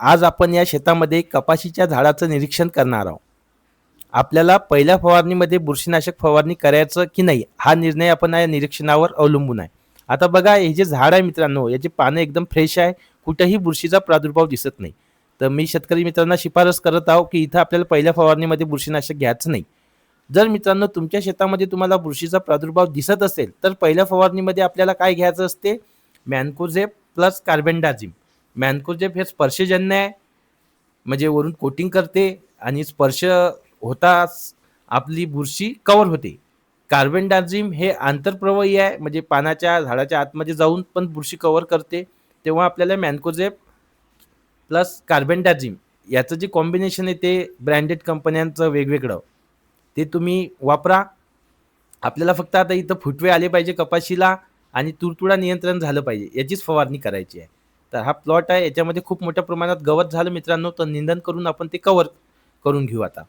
आज आपण या शेतामध्ये कपाशीच्या झाडाचं निरीक्षण करणार आहोत. आपल्याला पहिल्या फवारणीमध्ये बुरशीनाशक फवारणी करायचं की नाही हा निर्णय आपण या निरीक्षणावर अवलंबून आहे. आता बघा हे जे झाड आहे मित्रांनो, याची पानं एकदम फ्रेश आहे, कुठेही बुरशीचा प्रादुर्भाव दिसत नाही. तर मी शेतकरी मित्रांना शिफारस करत आहो की इथं आपल्याला पहिल्या फवारणीमध्ये बुरशीनाशक घ्यायचं नाही. जर मित्रांनो तुमच्या शेतामध्ये तुम्हाला बुरशीचा प्रादुर्भाव दिसत असेल तर पहिल्या फवारणीमध्ये आपल्याला काय घ्यायचं असते, मॅन्कोझेब प्लस कार्बेंडाझिम. मॅन्कोझेब हे स्पर्शजन्य आहे, म्हणजे वरून कोटिंग करते आणि स्पर्श होताच आपली बुरशी कव्हर होते. कार्बेंडाझिम हे आंतरप्रवाही आहे, म्हणजे पानाच्या झाडाच्या आतमध्ये जाऊन पण बुरशी कव्हर करते. तेव्हा आपल्याला मॅन्कोझेब प्लस कार्बेंडाझिम याचं जे कॉम्बिनेशन आहे ते ब्रँडेड कंपन्यांचं वेगवेगळं ते तुम्ही वापरा. आपल्याला फक्त आता इथं फुटवे आले पाहिजे कपाशीला आणि तुडतुडा नियंत्रण झालं पाहिजे, याचीच फवारणी करायची आहे. तर हा प्लॉट आहे, याच्यामध्ये खूप मोठ्या प्रमाणात गवत झालं मित्रांनो, तर निंदन करून आपण ते कव्हर करून घेऊ आता.